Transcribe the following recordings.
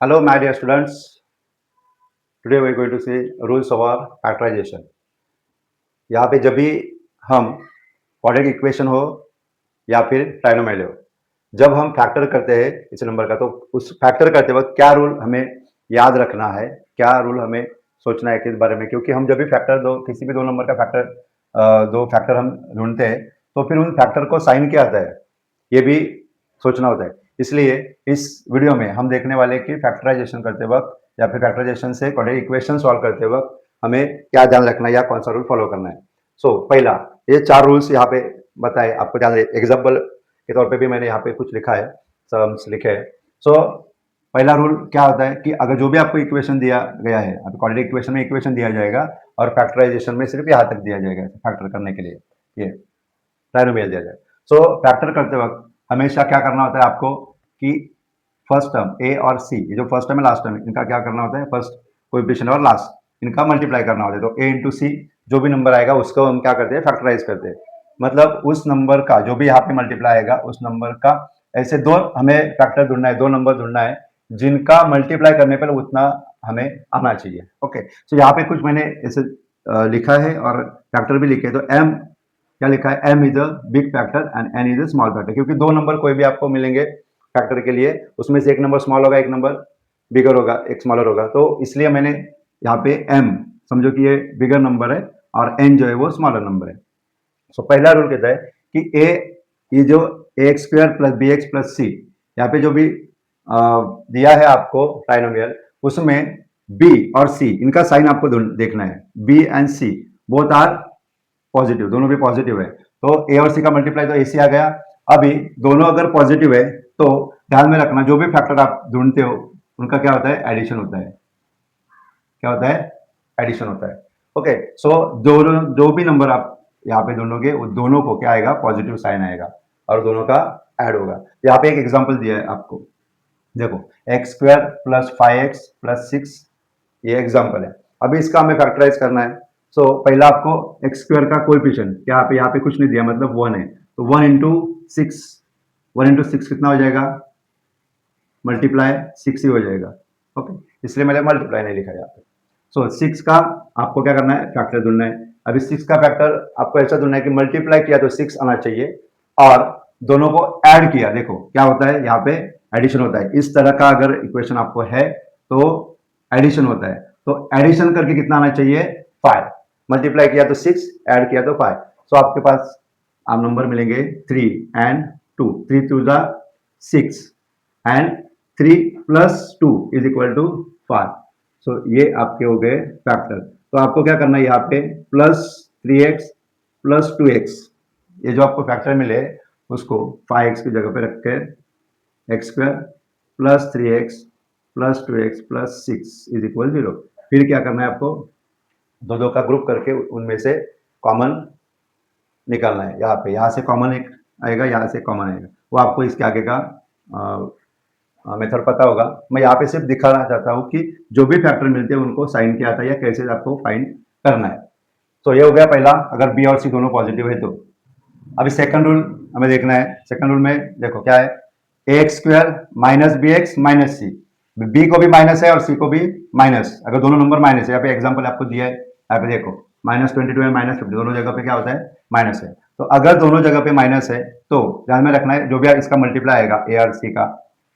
Hello, my dear students. Today we are going to see rules of our factorization. यहाँ पे जब भी हम क्वाड्रेटिक इक्वेशन हो या फिर ट्राइनोमियल हो, जब हम फैक्टर करते हैं इस नंबर का, तो उस फैक्टर करते वक्त क्या रूल हमें याद रखना है, क्या रूल हमें सोचना है किस बारे में, क्योंकि हम जब भी फैक्टर दो किसी भी दो नंबर का दो फैक्टर हम ढूंढते हैं तो फिर उन फैक्टर को साइन क्या आता है ये भी सोचना होता है। इसलिए इस वीडियो में हम देखने वाले कि फैक्टराइजेशन करते वक्त या फिर फैक्टराइजेशन से क्वाड्रेटिक इक्वेशन सॉल्व करते वक्त हमें क्या ध्यान रखना है या कौन सा रूल फॉलो करना है। पहला, ये 4 रूल्स यहाँ पे बताए आपको, ध्यान एग्जाम्पल के तौर पे भी मैंने यहाँ पे कुछ लिखा है, सम्स लिखे हैं। पहला रूल क्या होता है कि अगर जो भी आपको इक्वेशन दिया गया है, आपको क्वाड्रेटिक इक्वेशन में इक्वेशन दिया जाएगा और फैक्टराइजेशन में सिर्फ यहाँ तक दिया जाएगा फैक्टर करने के लिए, ये ट्राइनोमियल दिया जाएगा। फैक्टर करते वक्त हमेशा क्या करना होता है आपको कि फर्स्ट टर्म ए और सी, ये जो फर्स्ट टर्म है लास्ट टर्म, इनका क्या करना होता है, फर्स्ट कोएफिशिएंट और लास्ट इनका मल्टीप्लाई करना होता है। तो ए इंटू सी जो भी नंबर आएगा उसको हम क्या करते हैं, फैक्टराइज करते हैं। मतलब उस नंबर का जो भी यहाँ पे मल्टीप्लाई आएगा उस नंबर का ऐसे दो हमें फैक्टर ढूंढना है, दो नंबर ढूंढना है जिनका मल्टीप्लाई करने पर उतना हमें आना चाहिए। ओके, तो यहाँ पे कुछ मैंने ऐसे लिखा है और फैक्टर भी लिखे। तो एम क्या लिखा है, m is a big factor and n is a small factor, क्योंकि दो नंबर कोई भी आपको मिलेंगे फैक्टर के लिए, उसमें से एक नंबर स्मॉल होगा, एक नंबर बिगर होगा, एक स्मॉलर होगा। तो इसलिए मैंने यहाँ पे m समझो कि ये बिगर नंबर है और n जो है वो स्मॉलर नंबर है। पहला रूल कहता है कि a, ये जो ax square plus B X plus C, यहाँ पे जो भी दिया है आपको ट्राइनोमियल, उसमें b और c इनका साइन आपको देखना है। b and c both are positive, दोनों भी पॉजिटिव है, तो ए और सी का मल्टीप्लाई तो ए सी आ गया। अभी दोनों अगर पॉजिटिव है तो ध्यान में रखना जो भी फैक्टर आप ढूंढते हो उनका क्या होता है, एडिशन होता है। क्या होता है, एडिशन होता है। ओके, दोनों जो भी नंबर आप यहाँ पे ढूंढोगे वो दोनों को क्या आएगा, पॉजिटिव साइन आएगा और दोनों का ऐड होगा। यहाँ पे एक एग्जांपल दिया है आपको, देखो x square plus 5x plus 6, ये एग्जांपल है। अभी इसका हमें फैक्टराइज करना है। पहला आपको एक्स स्क्वायर का कोएफिशिएंट क्या यहाँ पे कुछ नहीं दिया, मतलब 1 है, तो 1 इंटू सिक्स, 1 इंटू सिक्स कितना हो जाएगा, मल्टीप्लाई 6 ही हो जाएगा। ओके, इसलिए मैंने मल्टीप्लाई नहीं लिखा यहाँ पे। 6 का आपको क्या करना है, फैक्टर ढूंढना है। अभी 6 का फैक्टर आपको ऐसा ढूंढना है कि मल्टीप्लाई किया तो 6 आना चाहिए और दोनों को ऐड किया, देखो क्या होता है, यहाँ पे एडिशन होता है। इस तरह का अगर इक्वेशन आपको है तो एडिशन होता है। तो एडिशन करके कितना आना चाहिए, 5। मल्टीप्लाई किया तो 6, ऐड किया तो 5। आपके पास आप नंबर मिलेंगे 3 and 2, 3 to the 6 and 3 plus 2 is equal to 5। ये आपके हो गए फैक्टर। तो आपको क्या करना है, यहाँ पे प्लस 3x प्लस 2x, ये जो आपको फैक्टर मिले उसको 5x की जगह पे रख के x square plus 3x plus 2x plus 6 is equal 0। फिर क्या करना है आपको, दो दो का ग्रुप करके उनमें से कॉमन निकालना है। यहाँ पे यहाँ से कॉमन एक आएगा, यहाँ से कॉमन आएगा, वो आपको इसके आगे का मेथड पता होगा। मैं यहाँ पे सिर्फ दिखाना चाहता हूँ कि जो भी फैक्टर मिलते हैं उनको साइन किया आता है या कैसे आपको फाइंड करना है। ये हो गया पहला, अगर बी और सी दोनों पॉजिटिव है तो। अभी सेकंड रूल हमें देखना है। सेकंड रूल में देखो क्या है, A X square minus B X minus C, B को भी माइनस है और सी को भी माइनस, अगर दोनों नंबर माइनस है, यहाँ पे एग्जाम्पल आपको दिया है, यहाँ पे देखो -22 है -50, दोनों जगह पे क्या होता है, माइनस है। तो अगर दोनों जगह पे माइनस है तो ध्यान में रखना है जो भी इसका मल्टीप्लाई आएगा ए और सी का,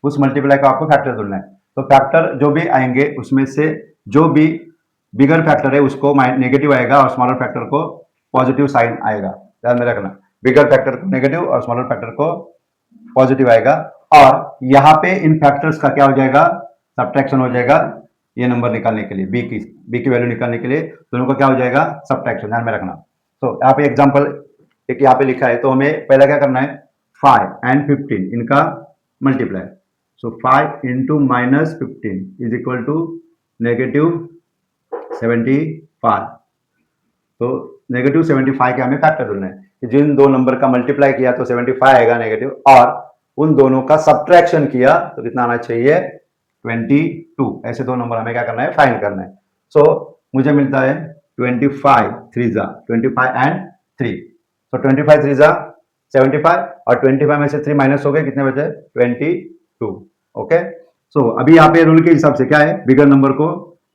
उस मल्टीप्लाई का आपको फैक्टर ढूंढना है। तो फैक्टर जो भी आएंगे उसमें से जो भी बिगर फैक्टर है उसको नेगेटिव आएगा और स्मॉलर फैक्टर को पॉजिटिव साइन आएगा। ध्यान में रखना, बिगर फैक्टर को नेगेटिव और स्मॉलर फैक्टर को पॉजिटिव आएगा। और यहाँ पे इन फैक्टर्स का क्या हो जाएगा, सब्ट्रैक्शन हो जाएगा। ये नंबर निकालने के लिए बी की वैल्यू निकालने के लिए दोनों का क्या हो जाएगा, सब्ट्रैक्शन, ध्यान में रखना। यहाँ पे एग्जांपल एक यहाँ पे लिखा है, तो हमें पहला क्या करना है, 5 एंड 15 इनका multiply. 5 into minus 15 is equal to negative 75। तो नेगेटिव 75 के हमें फैक्टर ढूंढना है कि जिन दो नंबर का मल्टीप्लाई किया तो 75 आएगा नेगेटिव, और उन दोनों का सब्ट्रैक्शन किया तो कितना आना चाहिए, 22। ऐसे दो नंबर हमें क्या करना है, फाइंड करना है। मुझे मिलता है 25 3 25 एंड 3। 25 3 75 और 25 में से 3 माइनस हो गए, कितने बचे, 22। ओके, सो अभी यहाँ पे रूल के हिसाब से क्या है, बिगर नंबर को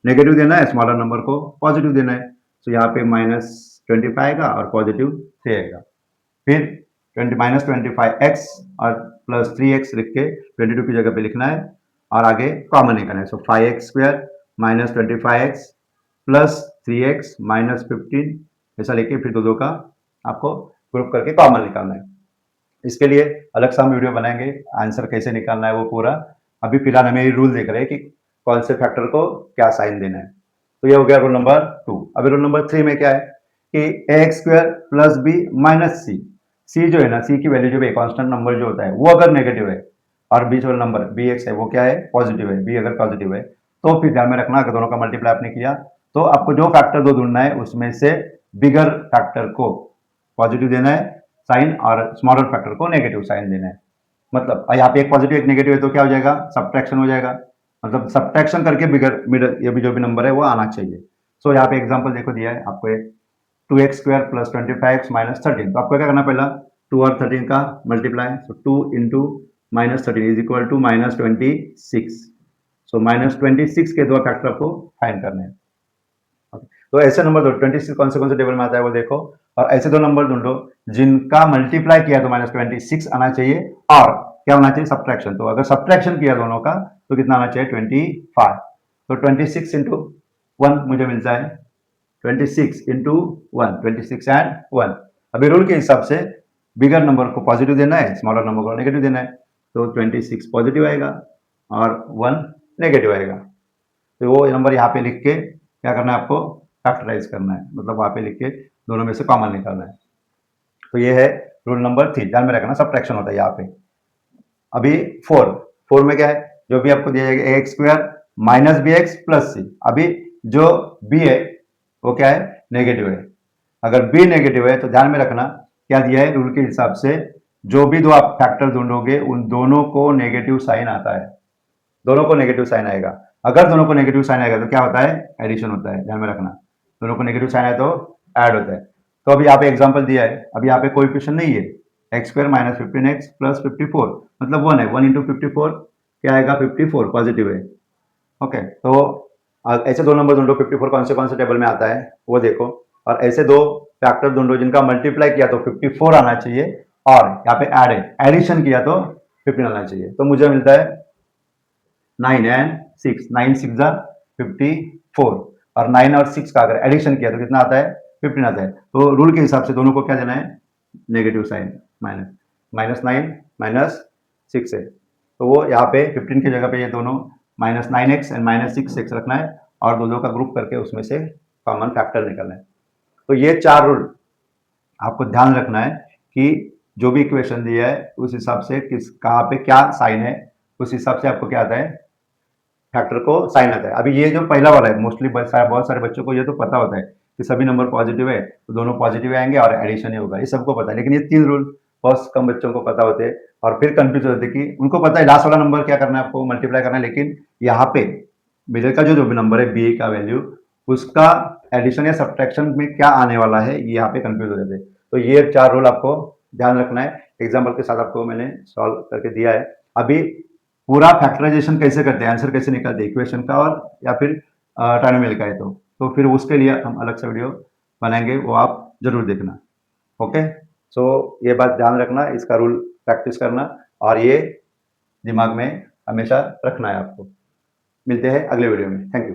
नेगेटिव देना है, स्मॉलर नंबर को पॉजिटिव देना है। तो यहाँ पे -25 आएगा और पॉजिटिव 3 आएगा। फिर -25x और +3x लिख के 22 की जगह पे लिखना है और आगे कॉमन निकालना है। सो 5x² -25x +3x -15 ऐसा लेके फिर दो का आपको ग्रुप करके कॉमन निकालना है। इसके लिए अलग से हम वीडियो बनाएंगे, आंसर कैसे निकालना है वो पूरा। अभी फिलहाल हमें ये रूल देख रहे हैं कि कौन से फैक्टर को क्या साइन देना है। तो ये हो गया रूल नंबर 2। अभी रूल नंबर 3 में क्या है कि ax² + b - c। c जो है ना, c की वैल्यू जो है कांस्टेंट नंबर जो होता है वो अगर नेगेटिव है और बीच वाला नंबर bx है वो क्या है, पॉजिटिव है। b अगर पॉजिटिव है तो फिर ध्यान में रखना, अगर दोनों का मल्टीप्लाई आपने किया तो आपको जो फैक्टर दो ढूंढना है उसमें से बिगर फैक्टर को पॉजिटिव देना है साइन और स्मॉलर फैक्टर को नेगेटिव साइन देना है। मतलब यहाँ पे एक पॉजिटिव एक नेगेटिव है तो क्या हो जाएगा, सब्ट्रैक्शन हो जाएगा। मतलब सब्ट्रैक्शन करके बिगर मिडल ये भी जो भी नंबर है वो आना चाहिए। सो यहाँ पे एग्जांपल देखो दिया है आपको, एक 2x² + 25x - 13। तो आपको क्या करना, पहला 2 और 13 का मल्टीप्लाई। सो 2 × -13 = -26। सो -26 के दो फैक्टर आपको फाइंड करने हैं। तो ऐसे नंबर दो 26 कौन से टेबल में आता है वो देखो, और ऐसे दो नंबर ढूंढो जिनका मल्टीप्लाई किया तो -26 आना चाहिए और क्या होना चाहिए, सब्ट्रैक्शन। तो अगर सब्ट्रैक्शन किया दोनों का तो कितना आना चाहिए, 25। तो 26 × 1 मुझे मिलता है 26 × 1, 26 एंड 1। अभी रूल के हिसाब से बिगर नंबर को पॉजिटिव देना है, स्मॉलर नंबर को नेगेटिव देना है। तो 26 पॉजिटिव आएगा और 1 नेगेटिव आएगा। तो वो नंबर यहाँ पे लिख के क्या करना है, आपको फैक्टराइज करना है, मतलब वहाँ पे लिख के दोनों में से कॉमन निकालना है। तो ये है रूल नंबर 3, ध्यान में रखना सब्ट्रैक्शन होता है यहाँ पे। अभी 4 में क्या है, जो भी आपको दिया जाएगा ax² - bx + c। अभी जो b है वो क्या है, नेगेटिव है। अगर b नेगेटिव है तो ध्यान में रखना क्या दिया है, रूल के हिसाब से जो भी दो आप फैक्टर ढूंढोगे उन दोनों को नेगेटिव साइन आता है, दोनों को नेगेटिव साइन आएगा। अगर दोनों को नेगेटिव साइन आएगा तो क्या होता है, एडिशन होता है, ध्यान में रखना। दोनों को नेगेटिव साइन आए तो ऐड होता है। तो अभी यहाँ पे एग्जांपल दिया है, अभी यहाँ पे कोएफिशिएंट नहीं है, x² - 15x + 54 मतलब 1 है, 1 × 54 क्या आएगा, 54 पॉजिटिव है। ओके, तो ऐसे दो नंबर ढूंढो 54 कौन से टेबल में आता है वो देखो, और ऐसे दो फैक्टर ढूंढो जिनका मल्टीप्लाई किया तो 54 आना चाहिए और यहाँ पे ऐड है, एडिशन किया तो 15 आना चाहिए। तो मुझे मिलता है 9 एंड 6, 9 6 ज़ा 54 और 9 और 6 का अगर एडिशन किया तो कितना आता है, 15 आता है। तो रूल के हिसाब से दोनों को क्या देना है, नेगेटिव साइन, -9 -6 है। तो वो यहाँ पे 15 की जगह पे ये दोनों -9x एंड -6x रखना है और दो का ग्रुप करके उसमें से कॉमन फैक्टर निकालना है। तो ये 4 रूल आपको ध्यान रखना है कि जो भी इक्वेशन दिया है उस हिसाब से किस कहाँ पे क्या साइन है, उस हिसाब से आपको क्या आता है, फैक्टर को साइन आता है। अभी ये जो पहला वाला है मोस्टली बहुत सारे बच्चों को ये तो पता होता है कि सभी नंबर पॉजिटिव है तो दोनों पॉजिटिव आएंगे और एडिशन ही होगा, ये सबको पता है। लेकिन ये 3 रूल बहुत कम बच्चों को पता होते हैं और फिर कंफ्यूज होते हैं कि उनको पता है लास्ट वाला नंबर क्या करना है, आपको मल्टीप्लाई करना है, लेकिन यहाँ पे मिडिल का जो भी नंबर है बी का वैल्यू, उसका एडिशन या सब्ट्रैक्शन में क्या आने वाला है, ये यहाँ पे कंफ्यूज हो जाते हैं। तो ये 4 रूल आपको ध्यान रखना है। एग्जाम्पल के साथ आपको मैंने सॉल्व करके दिया है। अभी पूरा फैक्टराइजेशन कैसे करते हैं, आंसर कैसे निकालते हैं इक्वेशन का और या फिर ट्राइनोमियल का है तो फिर उसके लिए हम अलग से वीडियो बनाएंगे, वो आप जरूर देखना। ओके, सो ये बात ध्यान रखना, इसका रूल प्रैक्टिस करना और ये दिमाग में हमेशा रखना है आपको। मिलते हैं अगले वीडियो में, थैंक यू।